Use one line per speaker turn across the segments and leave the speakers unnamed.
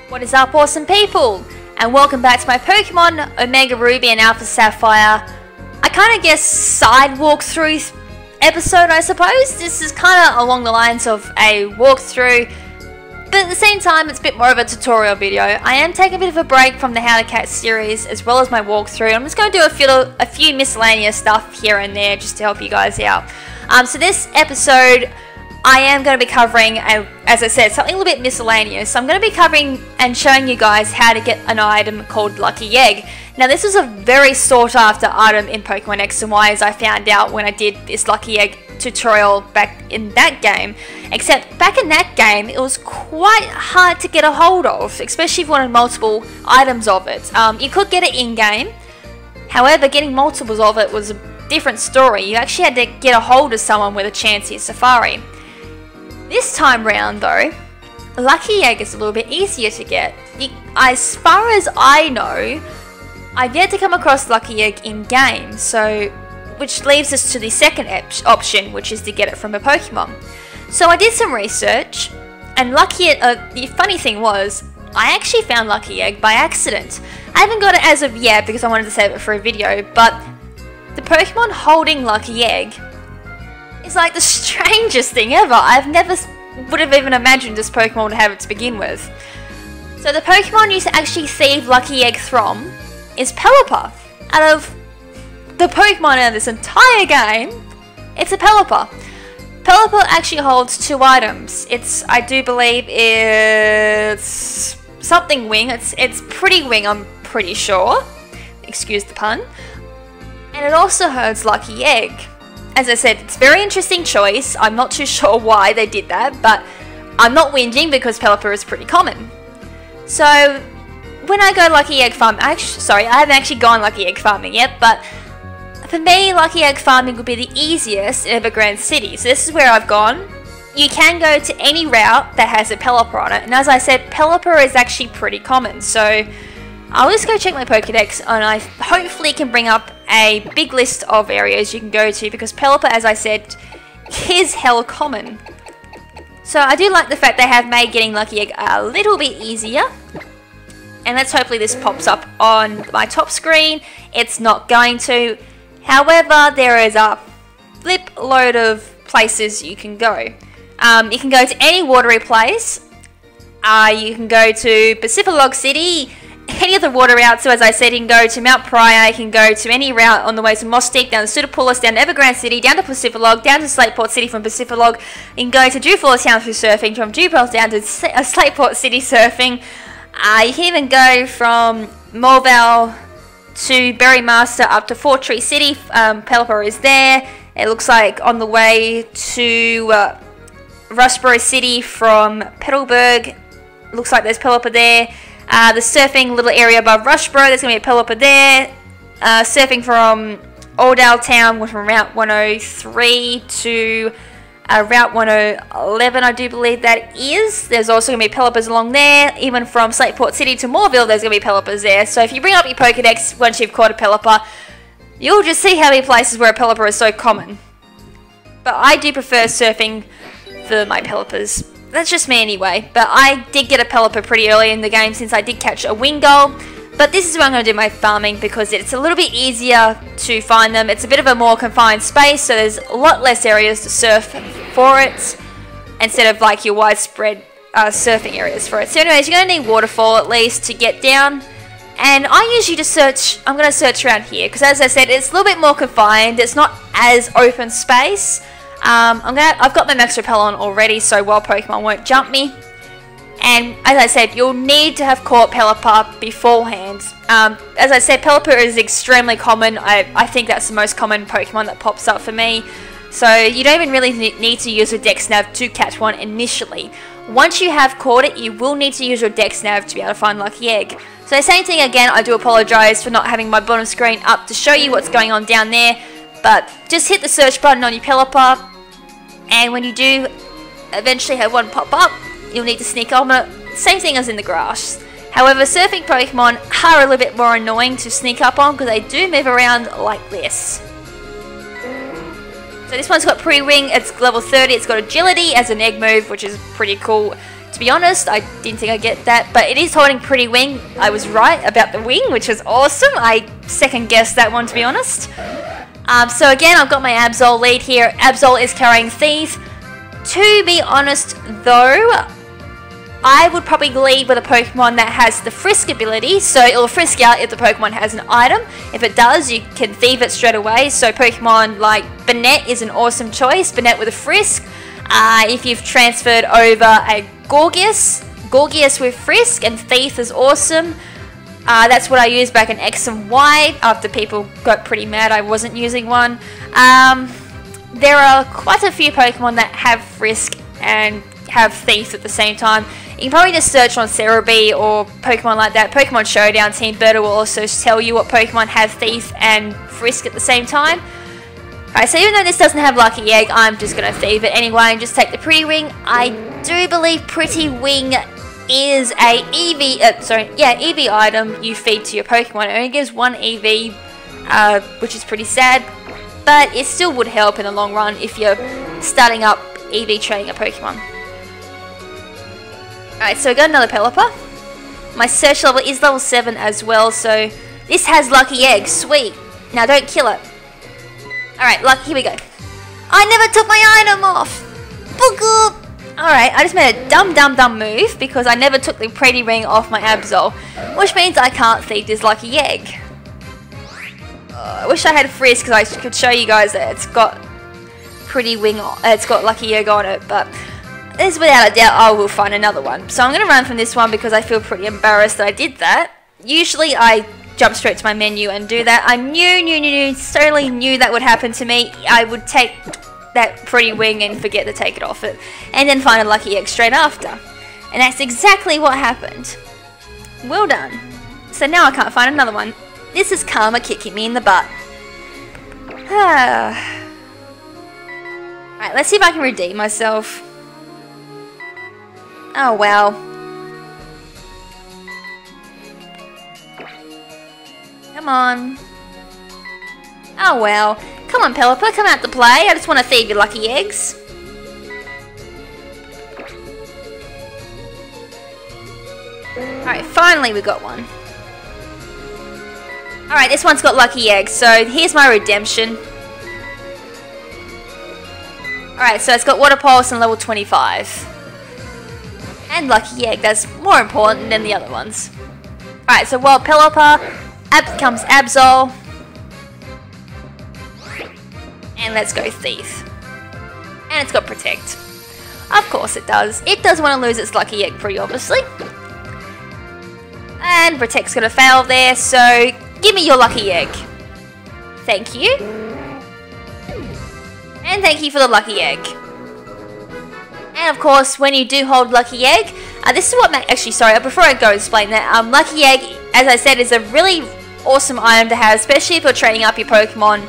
What is up, awesome people? And welcome back to my Pokemon Omega Ruby and Alpha Sapphire. I kind of guess side walkthrough episode, I suppose. This is kind of along the lines of a walkthrough, but at the same time it's a bit more of a tutorial video. I am taking a bit of a break from the How to Catch series as well as my walkthrough. I'm just going to do a few miscellaneous stuff here and there just to help you guys out. So this episode I am going to be covering, as I said, something a little bit miscellaneous. So I'm going to be covering and showing you guys how to get an item called Lucky Egg. Now this was a very sought after item in Pokemon X and Y, as I found out when I did this Lucky Egg tutorial back in that game. Except back in that game it was quite hard to get a hold of, especially if you wanted multiple items of it. You could get it in game, however getting multiples of it was a different story. You actually had to get a hold of someone with a chance in Safari. This time round though, Lucky Egg is a little bit easier to get. As far as I know, I've yet to come across Lucky Egg in game, so which leaves us to the second option, which is to get it from a Pokemon. So I did some research, and the funny thing was, I actually found Lucky Egg by accident. I haven't got it as of yet because I wanted to save it for a video, but the Pokemon holding Lucky Egg is like the strangest thing ever. I've never would have even imagined this Pokemon would have it to begin with. So the Pokemon you actually thieve Lucky Egg from is Pelipper. Out of the Pokemon in this entire game, it's a Pelipper. Pelipper actually holds two items. I do believe it's something wing. It's pretty wing, I'm pretty sure. Excuse the pun. And it also holds Lucky Egg. As I said, it's a very interesting choice. I'm not too sure why they did that, but I'm not whinging because Pelipper is pretty common. So when I go Lucky Egg farm, I haven't actually gone Lucky Egg farming yet, but for me, Lucky Egg farming would be the easiest in Evergrande City. So this is where I've gone. You can go to any route that has a Pelipper on it, and as I said, Pelipper is actually pretty common. So I'll just go check my Pokedex, and I hopefully can bring up a big list of areas you can go to, because Pelipper, as I said, is hell common. So I do like the fact they have made getting Lucky Egg a little bit easier. And let's hopefully this pops up on my top screen. It's not going to. However, there is a flip load of places you can go. You can go to any watery place. You can go to Pacific City, any of the water routes. So as I said, you can go to Mount Prior, you can go to any route on the way to Mossdeep, down to Pseudopolis, down to Evergrande City, down to Pacific, down to Slateport City from Pacific. You can go to Dewfall Town for surfing, from Dewfall down to Slateport City surfing. You can even go from Morval to Berrymaster up to Fort Tree City. Pelipper is there. It looks like on the way to Rustboro City from Petalburg. Looks like there's Pelipper there. The surfing little area above Rushboro, there's going to be a Pelipper there. Surfing from Oldale Town, from Route 103 to Route 111, I do believe that is. There's also going to be Pelippers along there. Even from Slateport City to Moorville, there's going to be Pelippers there. So if you bring up your Pokedex once you've caught a Pelipper, you'll just see how many places where a Pelipper is so common. But I do prefer surfing for my Pelippers. That's just me anyway, but I did get a Pelipper pretty early in the game since I did catch a Wingull. But this is where I'm going to do my farming because it's a little bit easier to find them. It's a bit of a more confined space, so there's a lot less areas to surf for it instead of like your widespread surfing areas for it. So anyways, you're going to need Waterfall at least to get down. And I usually just search, I'm going to search around here because as I said, it's a little bit more confined. It's not as open space. I've got my Max Repel on already, so wild Pokemon won't jump me. And as I said, you'll need to have caught Pelipper beforehand. As I said, Pelipper is extremely common. I think that's the most common Pokemon that pops up for me. So you don't even really need to use your Dex Nav to catch one initially. Once you have caught it, you will need to use your Dex Nav to be able to find Lucky Egg. So same thing again, I do apologise for not having my bottom screen up to show you what's going on down there. But just hit the search button on your Pelipper, and when you do eventually have one pop up, you'll need to sneak on it. Same thing as in the grass. However, surfing Pokemon are a little bit more annoying to sneak up on because they do move around like this. So this one's got pre-wing, it's level 30, it's got agility as an egg move, which is pretty cool To be honest, I didn't think I'd get that, but it is holding Pretty Wing. I was right about the wing, which was awesome. I second guessed that one, to be honest. So again, I've got my Absol lead here. Absol is carrying Thief. To be honest though, I would probably lead with a Pokemon that has the Frisk ability, so it will frisk out if the Pokemon has an item. If it does, you can Thief it straight away, so Pokemon like Banette is an awesome choice, Banette with a Frisk. If you've transferred over a Gorgias with Frisk and Thief is awesome. That's what I used back in X and Y after people got pretty mad I wasn't using one. There are quite a few Pokemon that have Frisk and have Thief at the same time. You can probably just search on Cerebi or Pokemon like that. Pokemon Showdown Team Berta will also tell you what Pokemon have Thief and Frisk at the same time. Alright, so even though this doesn't have Lucky Egg, I'm just going to Thief it anyway and just take the Pretty Wing. I do believe Pretty Wing is a EV item you feed to your Pokemon. It only gives one EV, which is pretty sad, but it still would help in the long run if you're starting up EV training a Pokemon. Alright, so I got another Pelipper. My search level is level 7 as well, so this has Lucky Egg. Sweet. Now don't kill it. Alright, here we go. I never took my item off! Book up! Alright, I just made a dumb move because I never took the Pretty Ring off my Absol, which means I can't Thief this Lucky Egg. I wish I had Frisk because I could show you guys that it's got Pretty Wing, it's got Lucky Egg on it, but there's without a doubt I will find another one. So I'm going to run from this one because I feel pretty embarrassed that I did that. Usually I jump straight to my menu and do that. I certainly knew that would happen to me. I would take that Pretty Wing and forget to take it off it, and then find a Lucky Egg straight after. And that's exactly what happened. Well done. So now I can't find another one. This is karma kicking me in the butt. Alright, let's see if I can redeem myself. Oh wow. Come on. Oh well. Come on, Pelipper, come out to play. I just want to Thief your Lucky Eggs. Alright, finally we got one. Alright, this one's got Lucky Eggs, so here's my redemption. Alright, so it's got Water Pulse and level 25. And Lucky Egg, that's more important than the other ones. Alright, so while Pelipper, comes Absol. And let's go Thief. And it's got Protect. Of course it does. It does want to lose its Lucky Egg pretty obviously. And Protect's going to fail there, so give me your Lucky Egg. Thank you. And thank you for the Lucky Egg. And of course, when you do hold Lucky Egg, this is what before I go explain that, Lucky Egg, as I said, is a really awesome item to have, especially if you're training up your Pokemon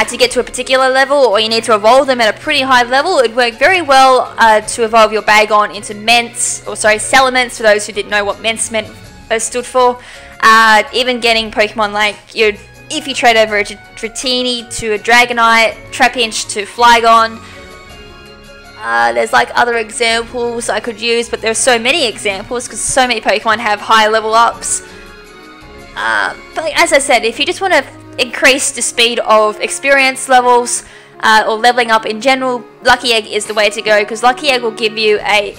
to get to a particular level, or you need to evolve them at a pretty high level. It would work very well to evolve your Bagon into Salamence, for those who didn't know what Ments stood for. Even getting Pokemon like, if you trade over a Dratini to a Dragonite, Trapinch to Flygon. There's like other examples I could use, but there's so many examples because so many Pokemon have high level ups. But as I said, if you just want to increase the speed of experience levels or leveling up in general, Lucky Egg is the way to go, because Lucky Egg will give you a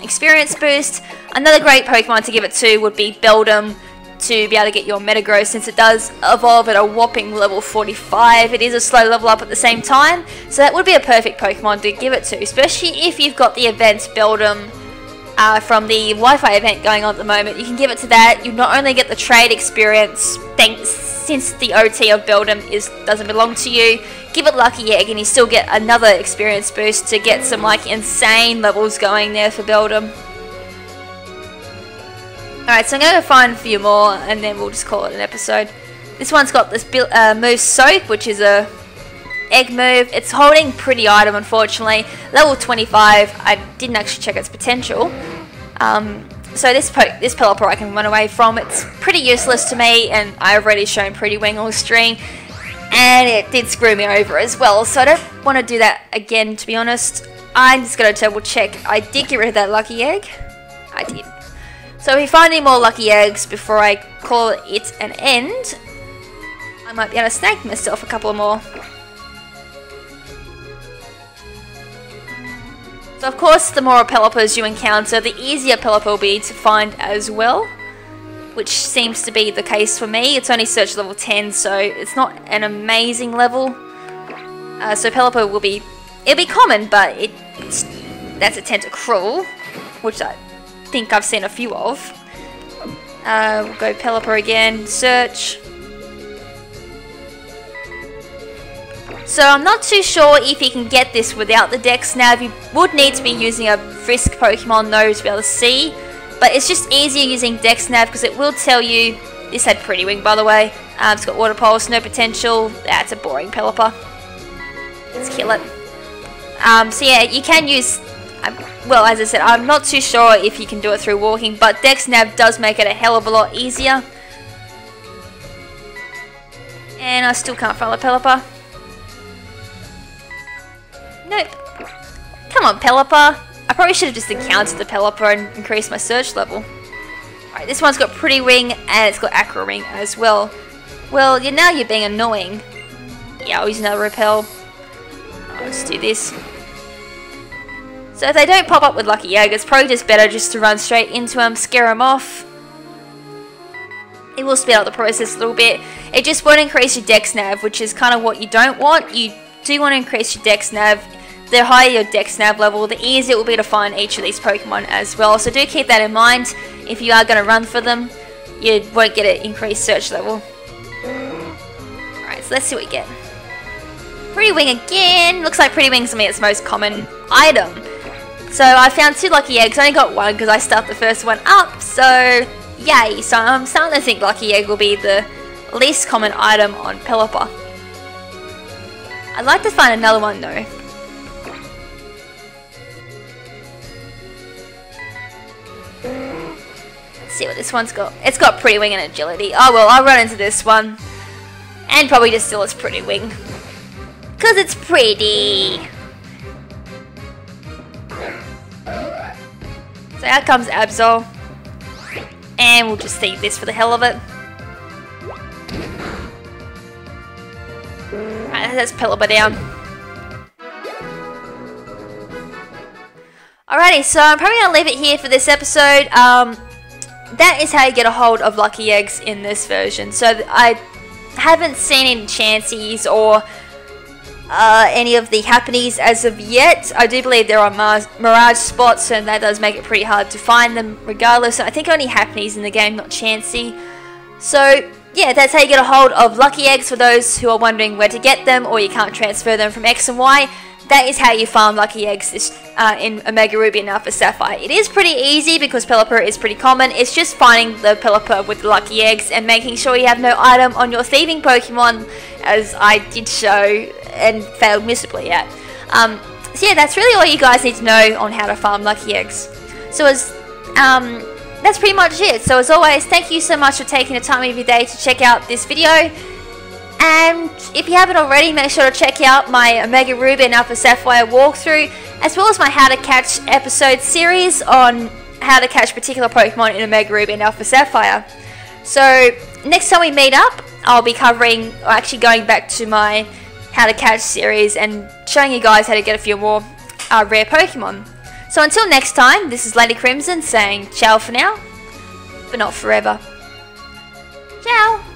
experience boost. Another great Pokemon to give it to would be Beldum, to be able to get your Metagross, since it does evolve at a whopping level 45. It is a slow level up at the same time, so that would be a perfect Pokemon to give it to, especially if you've got the event Beldum from the Wi-Fi event going on at the moment. You can give it to that. You not only get the trade experience, since the OT of Beldum doesn't belong to you, give it Lucky Egg and you still get another experience boost to get some like insane levels going there for Beldum. Alright, so I'm going to find a few more and then we'll just call it an episode. This one's got this move Soak, which is a egg move. It's holding pretty item, unfortunately. Level 25, I didn't actually check its potential. So this Pelipper I can run away from. It's pretty useless to me, and I've already shown Pretty Wing on the string. And it did screw me over as well, so I don't want to do that again, to be honest. I'm just going to double check. I did get rid of that lucky egg. I did. So if we find any more lucky eggs before I call it an end, I might be able to snag myself a couple more. So of course, the more Pelippas you encounter, the easier Pelippa will be to find as well, which seems to be the case for me. It's only search level 10, so it's not an amazing level. So Pelippa will be, it'll be common, but that's a Tentacruel, which I think I've seen a few of. We'll go Pelippa again, search. So I'm not too sure if you can get this without the Dex Nav. You would need to be using a Frisk Pokemon though to be able to see. But it's just easier using Dex Nav because it will tell you. This had Pretty Wing, by the way. It's got Water Pulse, no potential. That's a boring Pelippa. Let's kill it. So yeah, you can use. Well, as I said, I'm not too sure if you can do it through walking, but Dex Nav does make it a hell of a lot easier. And I still can't find a Pelippa. Nope. Come on, Pelippa. I probably should have just encountered the Pelippa and increased my search level. Alright, this one's got Pretty Wing and it's got Aqua Ring as well. Well, now you're being annoying. Yeah, I'll use another Repel. Let's do this. So if they don't pop up with Lucky Egg, it's probably just better just to run straight into them, scare them off. It will speed up the process a little bit. It just won't increase your Dex Nav, which is kind of what you don't want. You do want to increase your Dex Nav. The higher your Dex Nav level, the easier it will be to find each of these Pokemon as well. So do keep that in mind. If you are going to run for them, you won't get an increased search level. Alright, so let's see what we get. Pretty Wing again. Looks like Pretty Wing's going to be its most common item. So I found 2 Lucky Eggs. I only got 1 because I started the first one up. So yay. So I'm starting to think Lucky Egg will be the least common item on Pelippa. I'd like to find another one though. Let's see what this one's got. It's got Pretty Wing and Agility. Oh well, I'll run into this one. And probably just steal its Pretty Wing. Because it's pretty. So out comes Absol. And we'll just see this for the hell of it. Alright, that's Pelippa down. Alrighty, so I'm probably going to leave it here for this episode. That is how you get a hold of Lucky Eggs in this version. So I haven't seen any Chanseys or any of the Happies as of yet. I do believe there are Mirage spots, and that does make it pretty hard to find them regardless. I think only Happies in the game, not Chansey. So yeah, that's how you get a hold of Lucky Eggs for those who are wondering where to get them or you can't transfer them from X and Y. That is how you farm Lucky Eggs in Omega Ruby and Alpha Sapphire. It is pretty easy because Pelippa is pretty common. It's just finding the Pelippa with the Lucky Eggs and making sure you have no item on your thieving Pokemon, as I did show and failed miserably at. So yeah, that's really all you guys need to know on how to farm Lucky Eggs. So that's pretty much it. So as always, thank you so much for taking the time of your day to check out this video. And if you haven't already, make sure to check out my Omega Ruby and Alpha Sapphire walkthrough, as well as my How to Catch episode series on how to catch particular Pokemon in Omega Ruby and Alpha Sapphire. So next time we meet up, I'll be covering, or actually going back to my How to Catch series and showing you guys how to get a few more rare Pokemon. So until next time, this is Lady KrimZen saying ciao for now, but not forever. Ciao!